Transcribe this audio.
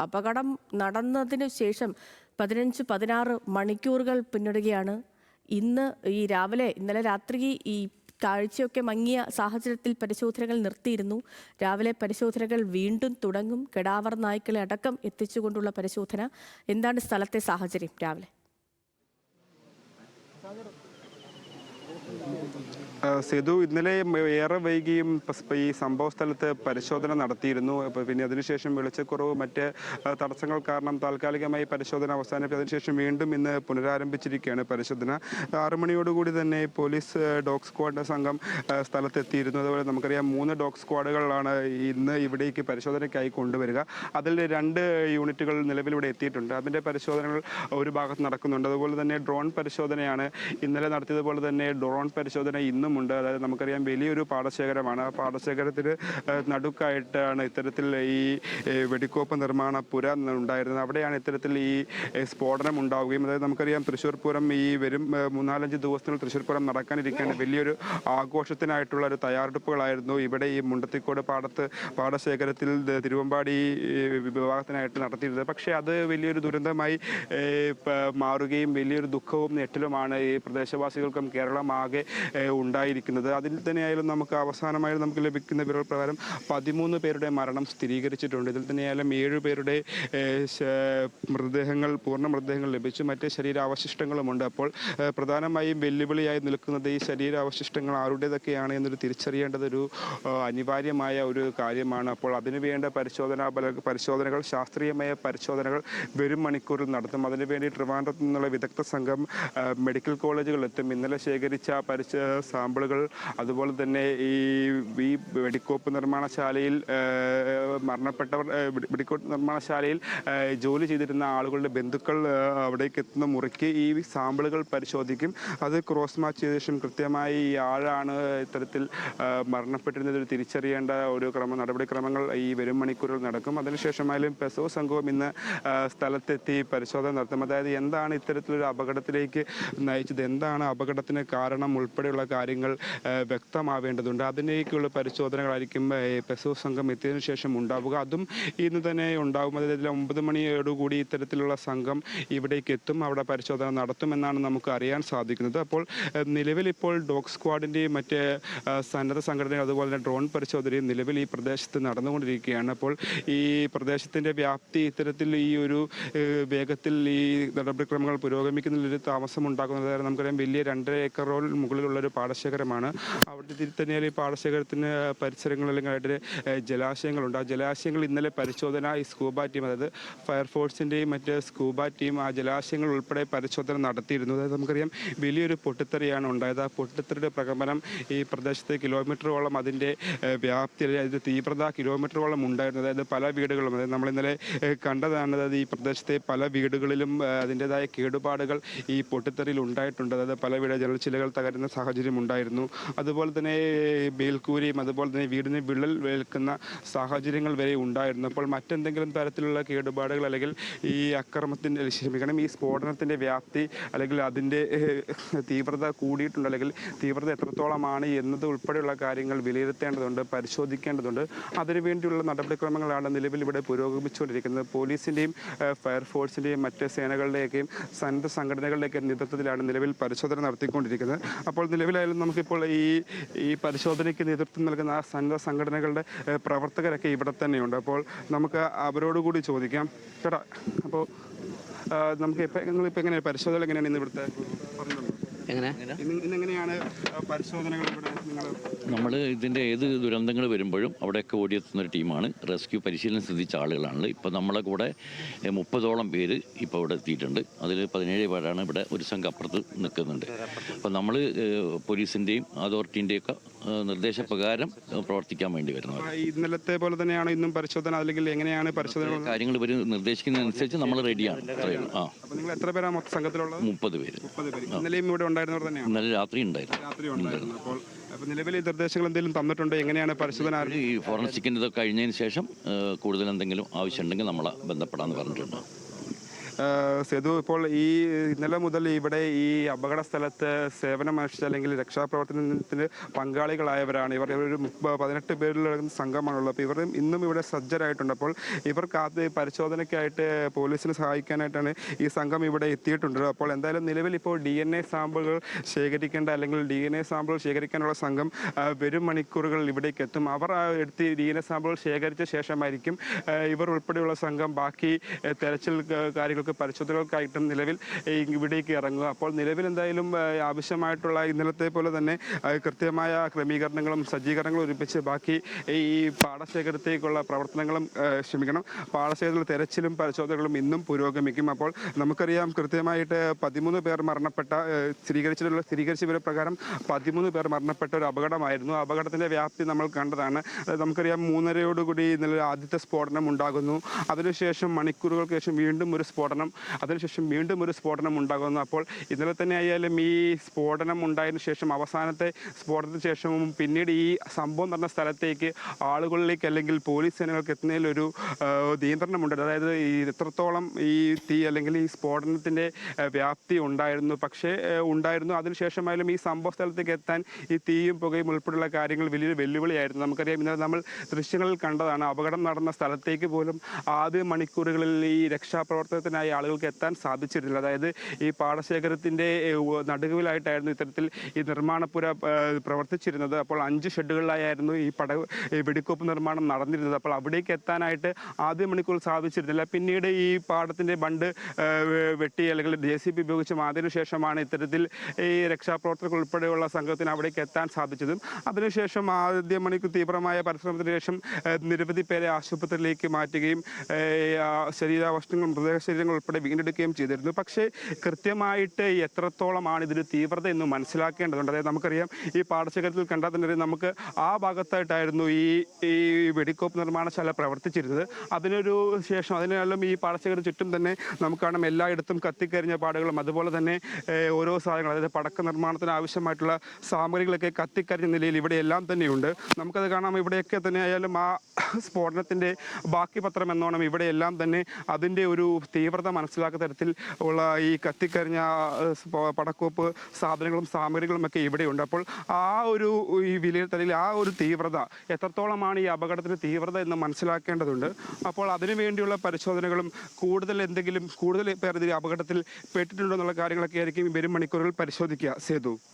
അപകടം നടന്നതിന് ശേഷം 15-16 മണിക്കൂറുകൾ പിന്നിടുകയാണ്. ഇന്നലെ രാത്രി ഈ കാഴ്ചയൊക്കെ മങ്ങിയ സാഹചര്യത്തിൽ പരിശോധനകൾ നിർത്തിയിരുന്നു. രാവിലെ പരിശോധനകൾ വീണ്ടും തുടങ്ങും. കെടാവർ നായ്ക്കളെ അടക്കം എത്തിച്ചുകൊണ്ടുള്ള പരിശോധന. എന്താണ് സ്ഥലത്തെ സാഹചര്യം രാവിലെ? സേതു, ഇന്നലെ ഏറെ വൈകിയും ഈ സംഭവ സ്ഥലത്ത് പരിശോധന നടത്തിയിരുന്നു. പിന്നെ അതിനുശേഷം വെളിച്ചക്കുറവ് മറ്റ് തടസ്സങ്ങൾ കാരണം താൽക്കാലികമായി പരിശോധന അവസാനിപ്പിച്ചു. അതിനുശേഷം വീണ്ടും ഇന്ന് പുനരാരംഭിച്ചിരിക്കുകയാണ് പരിശോധന. 6 മണിയോടുകൂടി തന്നെ പോലീസ് ഡോഗ് സ്ക്വാഡ് സംഘം സ്ഥലത്തെത്തിയിരുന്നു. അതുപോലെ നമുക്കറിയാം 3 ഡോഗ് സ്ക്വാഡുകളാണ് ഇന്ന് ഇവിടേക്ക് പരിശോധനയ്ക്കായി കൊണ്ടുവരിക. അതിൽ 2 യൂണിറ്റുകൾ നിലവിലിവിടെ എത്തിയിട്ടുണ്ട്. അതിൻ്റെ പരിശോധനകൾ ഒരു ഭാഗത്ത് നടക്കുന്നുണ്ട്. അതുപോലെ തന്നെ ഡ്രോൺ പരിശോധനയാണ് ഇന്നലെ നടത്തിയതുപോലെ തന്നെ ഡ്രോൺ പരിശോധന ഇന്നുമുണ്ട്. അതായത് നമുക്കറിയാം വലിയൊരു പാടശേഖരമാണ്. ആ പാടശേഖരത്തിന് നടുക്കായിട്ടാണ് ഇത്തരത്തിൽ ഈ വെടിക്കോപ്പ് നിർമ്മാണ പുര ഉണ്ടായിരുന്നത്. അവിടെയാണ് ഇത്തരത്തിൽ ഈ സ്ഫോടനം ഉണ്ടാവുകയും, അതായത് നമുക്കറിയാം തൃശ്ശൂർ പൂരം ഈ വരും 3-4 ദിവസത്തിൽ തൃശ്ശൂർ പൂരം നടക്കാനിരിക്കുകയാണ്. വലിയൊരു ആഘോഷത്തിനായിട്ടുള്ള ഒരു തയ്യാറെടുപ്പുകളായിരുന്നു ഇവിടെ ഈ മുണ്ടത്തിക്കോട് പാടശേഖരത്തിൽ തിരുവമ്പാടി വിഭാഗത്തിനായിട്ട് നടത്തിയിരുന്നത്. പക്ഷേ അത് വലിയൊരു ദുരന്തമായി മാറുകയും വലിയൊരു ദുഃഖവും ഞെട്ടലുമാണ് ഈ പ്രദേശവാസികൾക്കും കേരളമാകെ ഉണ്ടായിരിക്കുന്നത്. അതിൽ തന്നെയായാലും നമുക്ക് അവസാനമായി നമുക്ക് ലഭിക്കുന്ന വിവര പ്രകാരം 13 പേരുടെ മരണം സ്ഥിരീകരിച്ചിട്ടുണ്ട്. ഇതിൽ തന്നെയായാലും 7 പേരുടെ പൂർണ്ണ മൃതദേഹങ്ങൾ ലഭിച്ചു. മറ്റ് ശരീരാവശിഷ്ടങ്ങളുമുണ്ട്. അപ്പോൾ പ്രധാനമായും വെല്ലുവിളിയായി നിൽക്കുന്നത് ഈ ശരീരാവശിഷ്ടങ്ങൾ ആരുടേതൊക്കെയാണ് എന്നൊരു തിരിച്ചറിയേണ്ടതൊരു അനിവാര്യമായ ഒരു കാര്യമാണ്. അപ്പോൾ അതിനുവേണ്ട പരിശോധനകൾ, ശാസ്ത്രീയമായ പരിശോധനകൾ വരും മണിക്കൂറിൽ നടത്തും. അതിനുവേണ്ടി ട്രിവാൻഡ്രത്ത് നിന്നുള്ള വിദഗ്ധ സംഘം മെഡിക്കൽ കോളേജുകളിലെത്തും. ഇന്നലെ ശേഖരിച്ച സാമ്പിളുകൾ, അതുപോലെ തന്നെ ഈ വെടിക്കോപ്പ് നിർമ്മാണശാലയിൽ മരണപ്പെട്ടവർ, വെടിക്കോപ്പ് നിർമ്മാണശാലയിൽ ജോലി ചെയ്തിരുന്ന ആളുകളുടെ ബന്ധുക്കൾ അവിടേക്ക് എത്തുന്ന മുറയ്ക്ക് ഈ സാമ്പിളുകൾ പരിശോധിക്കും. അത് ക്രോസ് മാച്ച് ചെയ്ത ശേഷം കൃത്യമായി ഈ ആളാണ് ഇത്തരത്തിൽ മരണപ്പെട്ടിരുന്നത് തിരിച്ചറിയേണ്ട ഒരു നടപടിക്രമങ്ങൾ ഈ വരും മണിക്കൂറുകൾ നടക്കും. അതിനുശേഷമായാലും പെസോ സംഘവും ഇന്ന് സ്ഥലത്തെത്തി പരിശോധന നടത്തും. അതായത് എന്താണ് ഇത്തരത്തിലൊരു അപകടത്തിലേക്ക് നയിച്ചത്, എന്താണ് അപകടത്തിന് കാരണം ഉൾപ്പെടെയുള്ള കാര്യങ്ങൾ വ്യക്തമാവേണ്ടതുണ്ട്. അതിലേക്കുള്ള പരിശോധനകളായിരിക്കും പെസോ സംഘം എത്തിയതിനു ശേഷം ഉണ്ടാവുക. അതും ഇന്ന് തന്നെ ഉണ്ടാകും. അതായത് 9 മണിയോടുകൂടി ഇത്തരത്തിലുള്ള സംഘം ഇവിടേക്ക് എത്തും. അവിടെ പരിശോധന നടത്തുമെന്നാണ് നമുക്ക് അറിയാൻ സാധിക്കുന്നത്. അപ്പോൾ നിലവിൽ ഇപ്പോൾ ഡോഗ് സ്ക്വാഡിൻ്റെയും മറ്റ് സന്നദ്ധ സംഘടനകൾ, അതുപോലെ തന്നെ ഡ്രോൺ പരിശോധനയും നിലവിൽ ഈ പ്രദേശത്ത് നടന്നുകൊണ്ടിരിക്കുകയാണ്. അപ്പോൾ ഈ പ്രദേശത്തിൻ്റെ വ്യാപ്തി ഇത്തരത്തിൽ ഈ ഒരു വേഗത്തിൽ ഈ നടപടിക്രമങ്ങൾ പുരോഗമിക്കുന്നതിലൊരു താമസം ഉണ്ടാക്കുന്നത് നമുക്കറിയാം. വലിയ 2.5 ഏക്കറോൾ മുകളിലുള്ളൊരു പാടശേഖരമാണ്. അവിടെ തന്നെയാണ് ഈ പാടശേഖരത്തിന് പരിസരങ്ങൾ അല്ലെങ്കിൽ അവിടെ ജലാശയങ്ങളുണ്ട്. ആ ജലാശയങ്ങൾ ഇന്നലെ പരിശോധന ഈ സ്കൂബ ടീം, അതായത് ഫയർഫോഴ്സിൻ്റെയും മറ്റ് സ്കൂബ ടീം ആ ജലാശയങ്ങൾ ഉൾപ്പെടെ പരിശോധന നടത്തിയിരുന്നു. അതായത് നമുക്കറിയാം വലിയൊരു പൊട്ടിത്തെറിയാണ് ഉണ്ടായത്. ആ പൊട്ടിത്തെറിയുടെ പ്രകമ്പനം ഈ പ്രദേശത്തെ കിലോമീറ്ററോളം അതിൻ്റെ വ്യാപ്തി, അതായത് തീവ്രത കിലോമീറ്ററോളം ഉണ്ടായിരുന്നു. അതായത് പല വീടുകളും, അതായത് നമ്മളിന്നലെ കണ്ടതാണ്. അതായത് ഈ പ്രദേശത്തെ പല വീടുകളിലും അതിൻ്റെതായ കേടുപാടുകൾ ഈ പൊട്ടിത്തെറിയിൽ ഉണ്ടായിട്ടുണ്ട്. അതായത് പല ജനൽച്ചിലകൾ തകരുന്ന സാഹചര്യം ഉണ്ടായിരുന്നു. അതുപോലെ തന്നെ മേൽക്കൂരയും അതുപോലെ തന്നെ വീടിന് വിള്ളൽ വേൽക്കുന്ന സാഹചര്യങ്ങൾ വരെ ഉണ്ടായിരുന്നു. അപ്പോൾ മറ്റെന്തെങ്കിലും തരത്തിലുള്ള കേടുപാടുകൾ അല്ലെങ്കിൽ ഈ ഈ സ്ഫോടനത്തിൻ്റെ വ്യാപ്തി അല്ലെങ്കിൽ അതിൻ്റെ തീവ്രത കൂടിയിട്ടുണ്ട്, അല്ലെങ്കിൽ തീവ്രത എത്രത്തോളമാണ് എന്നത് ഉൾപ്പെടെയുള്ള കാര്യങ്ങൾ വിലയിരുത്തേണ്ടതുണ്ട്, പരിശോധിക്കേണ്ടതുണ്ട്. അതിനുവേണ്ടിയുള്ള നടപടിക്രമങ്ങളാണ് നിലവിൽ ഇവിടെ പുരോഗമിച്ചുകൊണ്ടിരിക്കുന്നത്. പോലീസിൻ്റെയും ഫയർഫോഴ്സിൻ്റെയും മറ്റ് സേനകളുടെയൊക്കെയും സന്നദ്ധ സംഘടനകളുടെയൊക്കെ നേതൃത്വത്തിലാണ് നിലവിൽ പരിശോധന നടത്തിക്കൊണ്ടിരിക്കുന്നത്. അപ്പോൾ നിലവിലായാലും നമുക്കിപ്പോൾ ഈ പരിശോധനയ്ക്ക് നേതൃത്വം നൽകുന്ന ആ സന്നദ്ധ സംഘടനകളുടെ പ്രവർത്തകരൊക്കെ ഇവിടെ തന്നെയുണ്ട്. അപ്പോൾ നമുക്ക് അവരോടുകൂടി ചോദിക്കാം. ചേട്ടാ, അപ്പോൾ നിങ്ങളിപ്പോൾ എങ്ങനെയാണ് പരിശോധന എങ്ങനെയാണ് ഇന്ന് ഇവിടുത്തെ പറഞ്ഞത്? ഇന്നെങ്ങനെയാണ് പരിശോധനകൾ ഇവിടെ നമ്മൾ ഇതിൻ്റെ ഏത് ദുരന്തങ്ങൾ വരുമ്പോഴും അവിടെയൊക്കെ ഓടിയെത്തുന്നൊരു ടീമാണ്. റെസ്ക്യൂ പരിശീലനം സിദ്ധിച്ച ആളുകളാണ്. ഇപ്പോൾ നമ്മളെ കൂടെ 30ഓളം പേര് ഇപ്പോൾ ഇവിടെ എത്തിയിട്ടുണ്ട്. അതിൽ 17 പേരാണ് ഇവിടെ, ഒരു സംഘം അപ്പുറത്ത് നിൽക്കുന്നുണ്ട്. അപ്പോൾ നമ്മൾ പോലീസിൻ്റെയും അതോറിറ്റിൻ്റെയൊക്കെ നിർദ്ദേശപ്രകാരം പ്രവർത്തിക്കാൻ വേണ്ടി വരുന്നത്. ഇന്നലത്തെ പോലെ തന്നെയാണ് ഇന്നും പരിശോധന, അല്ലെങ്കിൽ എങ്ങനെയാണ് പരിശോധന കാര്യങ്ങൾ ഇവർ നിർദ്ദേശിക്കുന്നതനുസരിച്ച് നമ്മൾ റെഡിയാണ്. നിങ്ങൾ എത്ര പേരാണ് മൊത്തം സംഘത്തിലുള്ളത്? 30 പേര്. ഇന്നലെയും ഇവിടെ ഉണ്ടായിരുന്നവർ തന്നെയാണ്? ഇന്നലെ രാത്രി ഉണ്ടായിരുന്നു. അപ്പോൾ നിലവിൽ നിർദ്ദേശങ്ങൾ എന്തെങ്കിലും തന്നിട്ടുണ്ട്? എങ്ങനെയാണ് പരിശോധന? ഈ ഫോറൻസിക്കിൻ്റെ ഇതൊക്കെ കഴിഞ്ഞതിന് ശേഷം കൂടുതൽ എന്തെങ്കിലും ആവശ്യമുണ്ടെങ്കിൽ നമ്മളെ ബന്ധപ്പെടാമെന്ന് പറഞ്ഞിട്ടുണ്ട്. സേതു, ഇപ്പോൾ ഇന്നലെ മുതൽ ഇവിടെ ഈ അപകട സ്ഥലത്ത് സേവനമനുഷ്ഠിച്ച അല്ലെങ്കിൽ രക്ഷാപ്രവർത്തനത്തിന് പങ്കാളികളായവരാണ് ഇവർ. ഒരു 18 പേരിലടങ്ങുന്ന സംഘമാണുള്ളത്. അപ്പോൾ ഇവർ ഇന്നും ഇവിടെ സജ്ജരായിട്ടുണ്ട്. അപ്പോൾ ഇവർക്ക് പരിശോധനയ്ക്കായിട്ട് പോലീസിനെ സഹായിക്കാനായിട്ടാണ് ഈ സംഘം ഇവിടെ എത്തിയിട്ടുണ്ട്. അപ്പോൾ എന്തായാലും നിലവിൽ ഇപ്പോൾ DNA സാമ്പിളുകൾ ശേഖരിക്കേണ്ട അല്ലെങ്കിൽ DNA സാമ്പിളുകൾ ശേഖരിക്കാനുള്ള സംഘം വരും മണിക്കൂറുകളിൽ ഇവിടേക്ക് എത്തും. അവർ എടുത്ത് DNA സാമ്പിളുകൾ ശേഖരിച്ച ശേഷമായിരിക്കും ഇവർ ഉൾപ്പെടെയുള്ള സംഘം ബാക്കി തെരച്ചിൽ കാര്യങ്ങൾക്ക് പരിശോധനകൾക്കായിട്ടും നിലവിൽ ഇവിടേക്ക് ഇറങ്ങുക. അപ്പോൾ നിലവിൽ എന്തായാലും ആവശ്യമായിട്ടുള്ള ഇന്നലത്തെ പോലെ തന്നെ കൃത്യമായ ക്രമീകരണങ്ങളും സജ്ജീകരണങ്ങളും ഒരുമിച്ച് ബാക്കി ഈ പാടശേഖരത്തേക്കുള്ള പ്രവർത്തനങ്ങളും പാടശേഖരത്തിലുള്ള തെരച്ചിലും പരിശോധനകളും ഇന്നും പുരോഗമിക്കും. അപ്പോൾ നമുക്കറിയാം കൃത്യമായിട്ട് 13 പേർ മരണപ്പെട്ട സ്ഥിരീകരിച്ച വിവരപ്രകാരം 13 പേർ മരണപ്പെട്ട ഒരു അപകടമായിരുന്നു. അപകടത്തിൻ്റെ വ്യാപ്തി നമ്മൾ കണ്ടതാണ്. നമുക്കറിയാം 3:30 ഇന്നലെ ആദ്യത്തെ സ്ഫോടനം ഉണ്ടാകുന്നു. അതിനുശേഷം മണിക്കൂറുകൾക്ക് ശേഷം വീണ്ടും ഒരു സ്ഫോടനം, അതിനുശേഷം വീണ്ടും ഒരു സ്ഫോടനം ഉണ്ടാകുന്നു. അപ്പോൾ ഇന്നലെ തന്നെ ആയാലും ഈ സ്ഫോടനം ഉണ്ടായതിനു ശേഷം അവസാനത്തെ സ്ഫോടനത്തിന് ശേഷവും പിന്നീട് ഈ സംഭവം നടന്ന സ്ഥലത്തേക്ക് ആളുകളിലേക്ക് അല്ലെങ്കിൽ പോലീസ് സേനകൾക്ക് എത്തുന്നതിലൊരു നിയന്ത്രണമുണ്ട്. അതായത് എത്രത്തോളം ഈ തീ അല്ലെങ്കിൽ ഈ സ്ഫോടനത്തിൻ്റെ വ്യാപ്തി ഉണ്ടായിരുന്നു. അതിനുശേഷമായാലും ഈ സംഭവ സ്ഥലത്തേക്ക് എത്താൻ ഈ തീയും പുകയും ഉൾപ്പെടെയുള്ള കാര്യങ്ങൾ വലിയൊരു വെല്ലുവിളിയായിരുന്നു. നമുക്കറിയാം ഇന്നലെ നമ്മൾ ദൃശ്യങ്ങളിൽ കണ്ടതാണ്. അപകടം നടന്ന സ്ഥലത്തേക്ക് പോലും ആദ്യ മണിക്കൂറുകളിൽ ഈ രക്ഷാപ്രവർത്തനത്തിനായി ആളുകൾക്ക് എത്താൻ സാധിച്ചിരുന്നില്ല. അതായത് ഈ പാടശേഖരത്തിൻ്റെ നടുവിലായിട്ടായിരുന്നു ഇത്തരത്തിൽ ഈ നിർമ്മാണപ്പുര പ്രവർത്തിച്ചിരുന്നത്. അപ്പോൾ 5 ഷെഡുകളിലായിരുന്നു ഈ വെടിക്കോപ്പ് നിർമ്മാണം നടന്നിരുന്നത്. അപ്പോൾ അവിടേക്ക് എത്താനായിട്ട് ആദ്യ മണിക്കൂർ സാധിച്ചിരുന്നില്ല. പിന്നീട് ഈ പാടത്തിൻ്റെ ബണ്ട് വെട്ടി അല്ലെങ്കിൽ JCB ഉപയോഗിച്ച് അതിനുശേഷമാണ് ഇത്തരത്തിൽ ഈ രക്ഷാപ്രവർത്തകർ ഉൾപ്പെടെയുള്ള സംഘത്തിന് അവിടേക്ക് എത്താൻ സാധിച്ചതും. അതിനുശേഷം ആദ്യ മണിക്കൂർ തീവ്രമായ പരിശ്രമത്തിന് ശേഷം നിരവധി പേരെ ആശുപത്രിയിലേക്ക് മാറ്റുകയും മൃതദേഹ ശരീരങ്ങൾ ഉൾപ്പെടെ വീണ്ടെടുക്കുകയും ചെയ്തിരുന്നു. പക്ഷേ കൃത്യമായിട്ട് എത്രത്തോളമാണ് ഇതിന് തീവ്രത എന്ന് മനസ്സിലാക്കേണ്ടതുണ്ട്. അതായത് നമുക്കറിയാം ഈ പാടശേഖരത്തിൽ കണ്ടാൽ തന്നെ നമുക്ക് ആ ഭാഗത്തായിട്ടായിരുന്നു ഈ വെടിക്കോപ്പ് നിർമ്മാണശാല പ്രവർത്തിച്ചിരുന്നത്. അതിനെല്ലാം ഈ പാടശേഖരം ചുറ്റും തന്നെ നമുക്ക് കാണാം എല്ലായിടത്തും കത്തിക്കരിഞ്ഞ പാടുകളും അതുപോലെ തന്നെ ഓരോ സാധനങ്ങൾ, അതായത് പടക്ക നിർമ്മാണത്തിന് ആവശ്യമായിട്ടുള്ള സാമഗ്രികളൊക്കെ കത്തിക്കരിഞ്ഞ നിലയിൽ ഇവിടെ എല്ലാം തന്നെയുണ്ട്. നമുക്കത് കാണാം. ഇവിടെയൊക്കെ തന്നെ ആയാലും ആ സ്ഫോടനത്തിൻ്റെ ബാക്കി പത്രം എന്നോണം ഇവിടെ എല്ലാം തന്നെ അതിൻ്റെ ഒരു തീവ്രത മനസ്സിലാക്കുന്ന തരത്തിൽ ഉള്ള ഈ കത്തിക്കരിഞ്ഞ പടക്കോപ്പ് സാധനങ്ങളും സാമഗ്രികളും ഒക്കെ ഇവിടെയുണ്ട്. അപ്പോൾ ഈ വിലയിരുത്തലിൽ ആ ഒരു തീവ്രത എത്രത്തോളമാണ് ഈ അപകടത്തിന് തീവ്രത എന്ന് മനസ്സിലാക്കേണ്ടതുണ്ട്. അപ്പോൾ അതിനുവേണ്ടിയുള്ള പരിശോധനകളും കൂടുതൽ പേർ അപകടത്തിൽ പെട്ടിട്ടുണ്ടോ എന്നുള്ള കാര്യങ്ങളൊക്കെ ആയിരിക്കും വരും മണിക്കൂറുകൾ പരിശോധിക്കുക. സേതു.